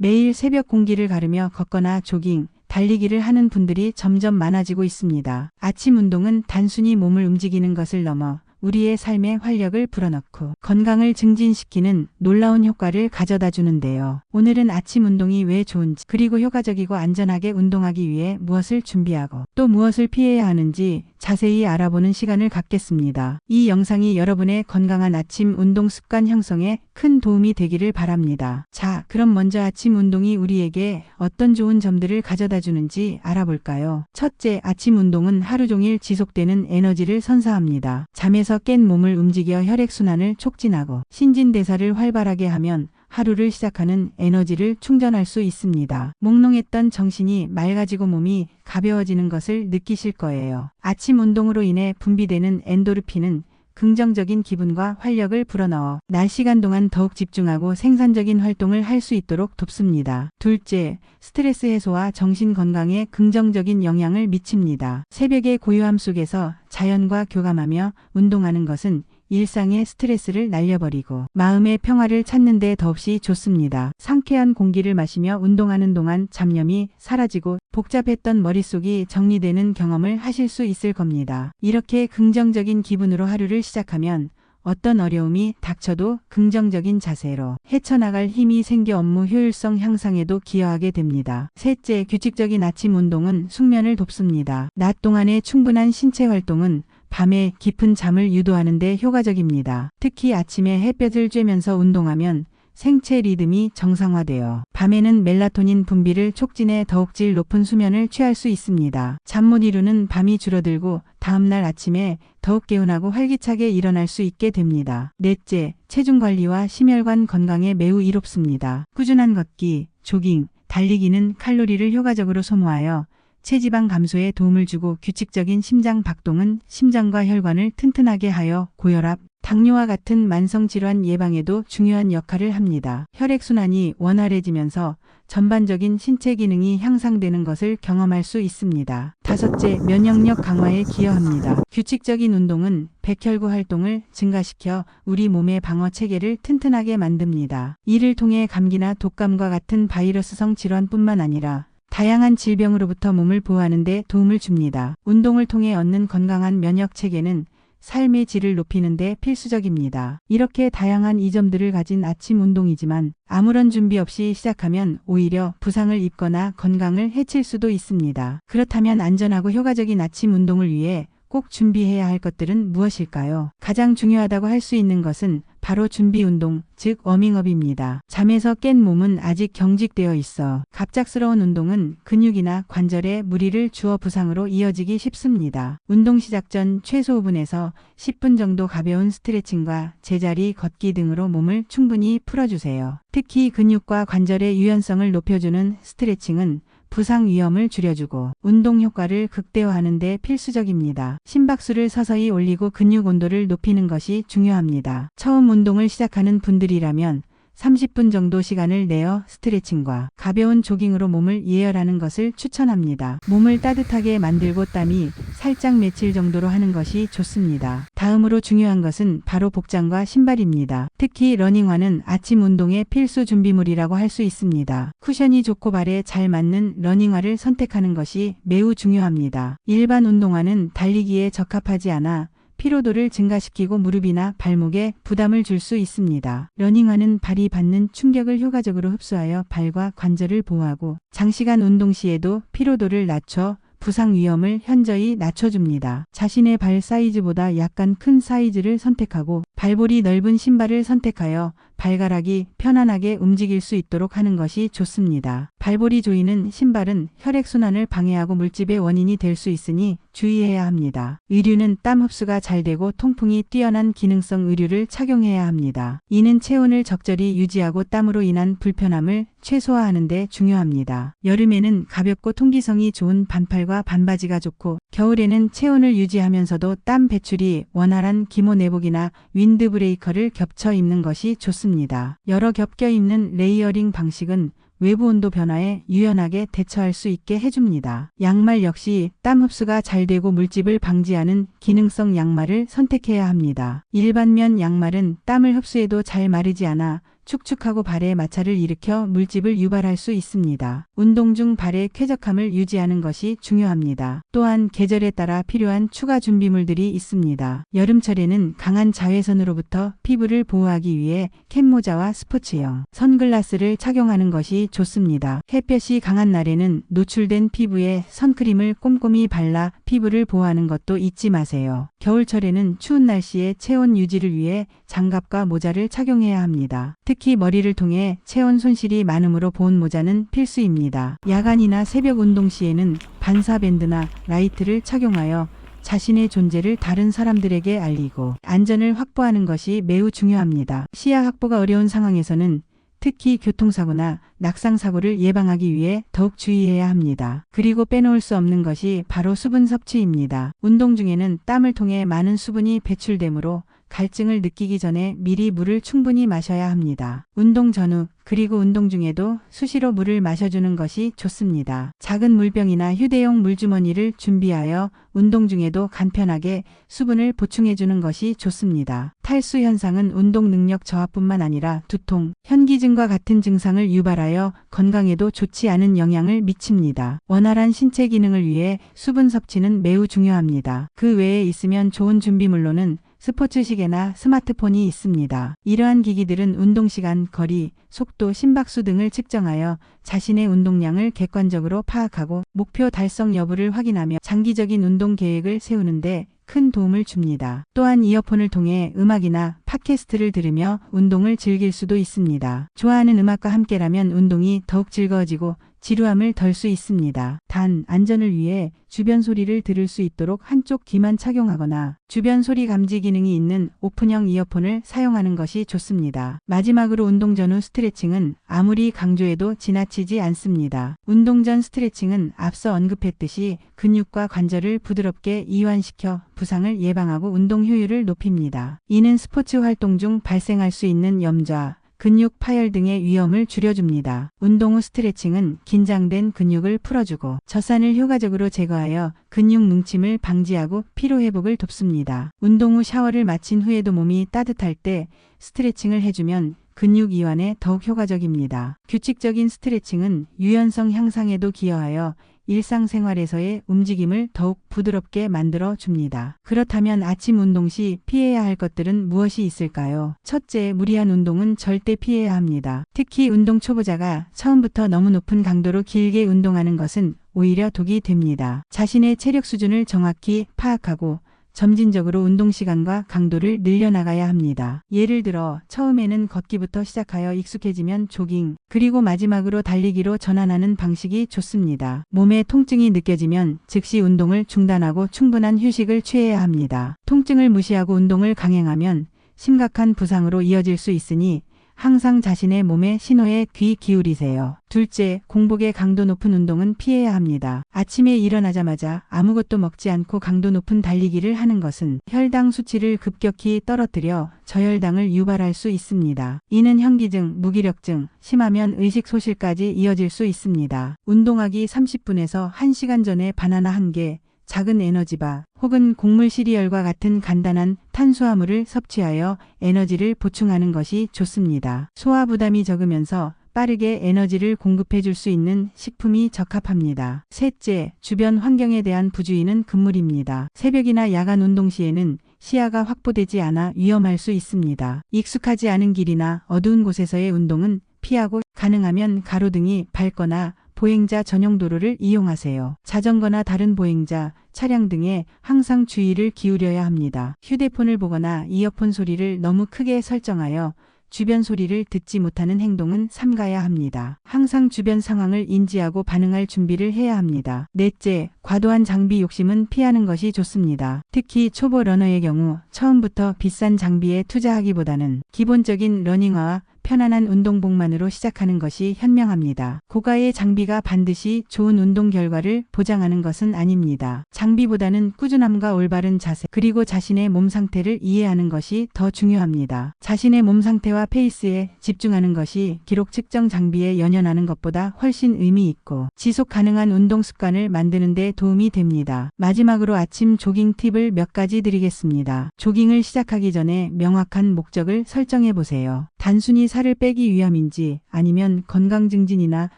매일 새벽 공기를 가르며 걷거나 조깅, 달리기를 하는 분들이 점점 많아지고 있습니다. 아침 운동은 단순히 몸을 움직이는 것을 넘어 우리의 삶에 활력을 불어넣고 건강을 증진시키는 놀라운 효과를 가져다 주는데요. 오늘은 아침 운동이 왜 좋은지, 그리고 효과적이고 안전하게 운동하기 위해 무엇을 준비하고 또 무엇을 피해야 하는지 자세히 알아보는 시간을 갖겠습니다. 이 영상이 여러분의 건강한 아침 운동 습관 형성에 큰 도움이 되기를 바랍니다. 자, 그럼 먼저 아침 운동이 우리에게 어떤 좋은 점들을 가져다 주는지 알아볼까요? 첫째, 아침 운동은 하루 종일 지속되는 에너지를 선사합니다. 잠에서 깬 몸을 움직여 혈액순환을 촉진하고 신진대사를 활발하게 하면 하루를 시작하는 에너지를 충전할 수 있습니다. 몽롱했던 정신이 맑아지고 몸이 가벼워지는 것을 느끼실 거예요. 아침 운동으로 인해 분비되는 엔도르핀은 긍정적인 기분과 활력을 불어넣어 낮 시간 동안 더욱 집중하고 생산적인 활동을 할 수 있도록 돕습니다. 둘째, 스트레스 해소와 정신 건강에 긍정적인 영향을 미칩니다. 새벽의 고요함 속에서 자연과 교감하며 운동하는 것은 일상의 스트레스를 날려버리고 마음의 평화를 찾는 데 더없이 좋습니다. 상쾌한 공기를 마시며 운동하는 동안 잡념이 사라지고 복잡했던 머릿속이 정리되는 경험을 하실 수 있을 겁니다. 이렇게 긍정적인 기분으로 하루를 시작하면 어떤 어려움이 닥쳐도 긍정적인 자세로 헤쳐나갈 힘이 생겨 업무 효율성 향상에도 기여하게 됩니다. 셋째, 규칙적인 아침 운동은 숙면을 돕습니다. 낮 동안의 충분한 신체 활동은 밤에 깊은 잠을 유도하는 데 효과적입니다. 특히 아침에 햇볕을 쬐면서 운동하면 생체 리듬이 정상화되어 밤에는 멜라토닌 분비를 촉진해 더욱 질 높은 수면을 취할 수 있습니다. 잠 못 이루는 밤이 줄어들고 다음날 아침에 더욱 개운하고 활기차게 일어날 수 있게 됩니다. 넷째, 체중 관리와 심혈관 건강에 매우 이롭습니다. 꾸준한 걷기, 조깅, 달리기는 칼로리를 효과적으로 소모하여 체지방 감소에 도움을 주고 규칙적인 심장 박동은 심장과 혈관을 튼튼하게 하여 고혈압, 당뇨와 같은 만성질환 예방에도 중요한 역할을 합니다. 혈액순환이 원활해지면서 전반적인 신체 기능이 향상되는 것을 경험할 수 있습니다. 다섯째, 면역력 강화에 기여합니다. 규칙적인 운동은 백혈구 활동을 증가시켜 우리 몸의 방어 체계를 튼튼하게 만듭니다. 이를 통해 감기나 독감과 같은 바이러스성 질환뿐만 아니라 다양한 질병으로부터 몸을 보호하는 데 도움을 줍니다. 운동을 통해 얻는 건강한 면역 체계는 삶의 질을 높이는 데 필수적입니다. 이렇게 다양한 이점들을 가진 아침 운동이지만 아무런 준비 없이 시작하면 오히려 부상을 입거나 건강을 해칠 수도 있습니다. 그렇다면 안전하고 효과적인 아침 운동을 위해 꼭 준비해야 할 것들은 무엇일까요? 가장 중요하다고 할 수 있는 것은 바로 준비 운동, 즉 워밍업입니다. 잠에서 깬 몸은 아직 경직되어 있어 갑작스러운 운동은 근육이나 관절에 무리를 주어 부상으로 이어지기 쉽습니다. 운동 시작 전 최소 5분에서 10분 정도 가벼운 스트레칭과 제자리 걷기 등으로 몸을 충분히 풀어주세요. 특히 근육과 관절의 유연성을 높여주는 스트레칭은 부상 위험을 줄여주고 운동 효과를 극대화하는 데 필수적입니다. 심박수를 서서히 올리고 근육 온도를 높이는 것이 중요합니다. 처음 운동을 시작하는 분들이라면 30분 정도 시간을 내어 스트레칭과 가벼운 조깅으로 몸을 예열하는 것을 추천합니다. 몸을 따뜻하게 만들고 땀이 살짝 맺힐 정도로 하는 것이 좋습니다. 다음으로 중요한 것은 바로 복장과 신발입니다. 특히 러닝화는 아침 운동의 필수 준비물이라고 할 수 있습니다. 쿠션이 좋고 발에 잘 맞는 러닝화를 선택하는 것이 매우 중요합니다. 일반 운동화는 달리기에 적합하지 않아 피로도를 증가시키고 무릎이나 발목에 부담을 줄 수 있습니다. 러닝화는 발이 받는 충격을 효과적으로 흡수하여 발과 관절을 보호하고 장시간 운동 시에도 피로도를 낮춰 부상 위험을 현저히 낮춰줍니다. 자신의 발 사이즈보다 약간 큰 사이즈를 선택하고 발볼이 넓은 신발을 선택하여 발가락이 편안하게 움직일 수 있도록 하는 것이 좋습니다. 발볼이 조이는 신발은 혈액순환을 방해하고 물집의 원인이 될 수 있으니 주의해야 합니다. 의류는 땀 흡수가 잘 되고 통풍이 뛰어난 기능성 의류를 착용해야 합니다. 이는 체온을 적절히 유지하고 땀으로 인한 불편함을 최소화하는 데 중요합니다. 여름에는 가볍고 통기성이 좋은 반팔과 반바지가 좋고 겨울에는 체온을 유지하면서도 땀 배출이 원활한 기모 내복이나 윈드브레이커를 겹쳐 입는 것이 좋습니다. 여러 겹겨 입는 레이어링 방식은 외부 온도 변화에 유연하게 대처할 수 있게 해줍니다. 양말 역시 땀 흡수가 잘 되고 물집을 방지하는 기능성 양말을 선택해야 합니다. 일반면 양말은 땀을 흡수해도 잘 마르지 않아 축축하고 발에 마찰을 일으켜 물집을 유발할 수 있습니다. 운동 중 발의 쾌적함을 유지하는 것이 중요합니다. 또한 계절에 따라 필요한 추가 준비물들이 있습니다. 여름철에는 강한 자외선으로부터 피부를 보호하기 위해 캡모자와 스포츠용 선글라스를 착용하는 것이 좋습니다. 햇볕이 강한 날에는 노출된 피부에 선크림을 꼼꼼히 발라 피부를 보호하는 것도 잊지 마세요. 겨울철에는 추운 날씨에 체온 유지를 위해 장갑과 모자를 착용해야 합니다. 특히 머리를 통해 체온 손실이 많으므로 보온 모자는 필수입니다. 야간이나 새벽 운동 시에는 반사밴드나 라이트를 착용하여 자신의 존재를 다른 사람들에게 알리고 안전을 확보하는 것이 매우 중요합니다. 시야 확보가 어려운 상황에서는 특히 교통사고나 낙상사고를 예방하기 위해 더욱 주의해야 합니다. 그리고 빼놓을 수 없는 것이 바로 수분 섭취입니다. 운동 중에는 땀을 통해 많은 수분이 배출되므로 갈증을 느끼기 전에 미리 물을 충분히 마셔야 합니다. 운동 전후 그리고 운동 중에도 수시로 물을 마셔주는 것이 좋습니다. 작은 물병이나 휴대용 물주머니를 준비하여 운동 중에도 간편하게 수분을 보충해주는 것이 좋습니다. 탈수 현상은 운동 능력 저하뿐만 아니라 두통, 현기증과 같은 증상을 유발하여 건강에도 좋지 않은 영향을 미칩니다. 원활한 신체 기능을 위해 수분 섭취는 매우 중요합니다. 그 외에 있으면 좋은 준비물로는 스포츠 시계나 스마트폰이 있습니다. 이러한 기기들은 운동시간, 거리, 속도, 심박수 등을 측정하여 자신의 운동량을 객관적으로 파악하고 목표 달성 여부를 확인하며 장기적인 운동 계획을 세우는데 큰 도움을 줍니다. 또한 이어폰을 통해 음악이나 팟캐스트를 들으며 운동을 즐길 수도 있습니다. 좋아하는 음악과 함께라면 운동이 더욱 즐거워지고 지루함을 덜 수 있습니다. 단, 안전을 위해 주변 소리를 들을 수 있도록 한쪽 귀만 착용하거나 주변 소리 감지 기능이 있는 오픈형 이어폰을 사용하는 것이 좋습니다. 마지막으로 운동 전후 스트레칭은 아무리 강조해도 지나치지 않습니다. 운동 전 스트레칭은 앞서 언급했듯이 근육과 관절을 부드럽게 이완시켜 부상을 예방하고 운동 효율을 높입니다. 이는 스포츠 활동 중 발생할 수 있는 염좌, 근육 파열 등의 위험을 줄여줍니다. 운동 후 스트레칭은 긴장된 근육을 풀어주고 젖산을 효과적으로 제거하여 근육 뭉침을 방지하고 피로회복을 돕습니다. 운동 후 샤워를 마친 후에도 몸이 따뜻할 때 스트레칭을 해주면 근육 이완에 더욱 효과적입니다. 규칙적인 스트레칭은 유연성 향상에도 기여하여 일상생활에서의 움직임을 더욱 부드럽게 만들어 줍니다. 그렇다면 아침 운동 시 피해야 할 것들은 무엇이 있을까요? 첫째, 무리한 운동은 절대 피해야 합니다. 특히 운동 초보자가 처음부터 너무 높은 강도로 길게 운동하는 것은 오히려 독이 됩니다. 자신의 체력 수준을 정확히 파악하고 점진적으로 운동 시간과 강도를 늘려나가야 합니다. 예를 들어 처음에는 걷기부터 시작하여 익숙해지면 조깅, 그리고 마지막으로 달리기로 전환하는 방식이 좋습니다. 몸에 통증이 느껴지면 즉시 운동을 중단하고 충분한 휴식을 취해야 합니다. 통증을 무시하고 운동을 강행하면 심각한 부상으로 이어질 수 있으니 항상 자신의 몸의 신호에 귀 기울이세요. 둘째, 공복에 강도 높은 운동은 피해야 합니다. 아침에 일어나자마자 아무것도 먹지 않고 강도 높은 달리기를 하는 것은 혈당 수치를 급격히 떨어뜨려 저혈당을 유발할 수 있습니다. 이는 현기증, 무기력증, 심하면 의식소실까지 이어질 수 있습니다. 운동하기 30분에서 1시간 전에 바나나 1개, 작은 에너지바 혹은 곡물 시리얼과 같은 간단한 탄수화물을 섭취하여 에너지를 보충하는 것이 좋습니다. 소화 부담이 적으면서 빠르게 에너지를 공급해 줄 수 있는 식품이 적합합니다. 셋째, 주변 환경에 대한 부주의는 금물입니다. 새벽이나 야간 운동 시에는 시야가 확보되지 않아 위험할 수 있습니다. 익숙하지 않은 길이나 어두운 곳에서의 운동은 피하고 가능하면 가로등이 밝거나 보행자 전용 도로를 이용하세요. 자전거나 다른 보행자, 차량 등에 항상 주의를 기울여야 합니다. 휴대폰을 보거나 이어폰 소리를 너무 크게 설정하여 주변 소리를 듣지 못하는 행동은 삼가야 합니다. 항상 주변 상황을 인지하고 반응할 준비를 해야 합니다. 넷째, 과도한 장비 욕심은 피하는 것이 좋습니다. 특히 초보 러너의 경우 처음부터 비싼 장비에 투자하기보다는 기본적인 러닝화와 편안한 운동복만으로 시작하는 것이 현명합니다. 고가의 장비가 반드시 좋은 운동 결과를 보장하는 것은 아닙니다. 장비보다는 꾸준함과 올바른 자세, 그리고 자신의 몸 상태를 이해하는 것이 더 중요합니다. 자신의 몸 상태와 페이스에 집중하는 것이 기록 측정 장비에 연연하는 것보다 훨씬 의미 있고 지속 가능한 운동 습관을 만드는 데 도움이 됩니다. 마지막으로 아침 조깅 팁을 몇 가지 드리겠습니다. 조깅을 시작하기 전에 명확한 목적을 설정해 보세요. 단순히 살을 빼기 위함인지 아니면 건강 증진이나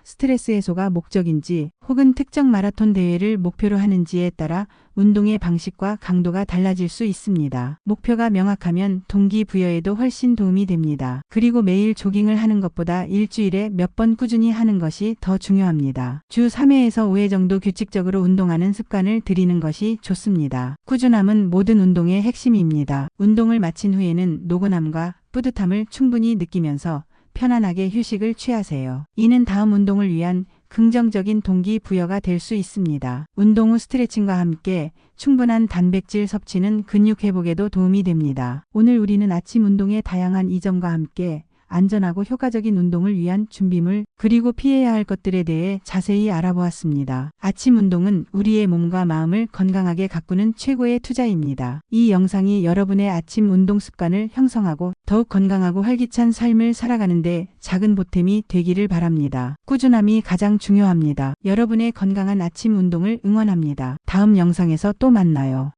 스트레스 해소가 목적인지 혹은 특정 마라톤 대회를 목표로 하는지에 따라 운동의 방식과 강도가 달라질 수 있습니다. 목표가 명확하면 동기부여에도 훨씬 도움이 됩니다. 그리고 매일 조깅을 하는 것보다 일주일에 몇 번 꾸준히 하는 것이 더 중요합니다. 주 3회에서 5회 정도 규칙적으로 운동하는 습관을 들이는 것이 좋습니다. 꾸준함은 모든 운동의 핵심입니다. 운동을 마친 후에는 노곤함과 뿌듯함을 충분히 느끼면서 편안하게 휴식을 취하세요. 이는 다음 운동을 위한 긍정적인 동기부여가 될 수 있습니다. 운동 후 스트레칭과 함께 충분한 단백질 섭취는 근육 회복에도 도움이 됩니다. 오늘 우리는 아침 운동의 다양한 이점과 함께 안전하고 효과적인 운동을 위한 준비물 그리고 피해야 할 것들에 대해 자세히 알아보았습니다. 아침 운동은 우리의 몸과 마음을 건강하게 가꾸는 최고의 투자입니다. 이 영상이 여러분의 아침 운동 습관을 형성하고 더욱 건강하고 활기찬 삶을 살아가는데 작은 보탬이 되기를 바랍니다. 꾸준함이 가장 중요합니다. 여러분의 건강한 아침 운동을 응원합니다. 다음 영상에서 또 만나요.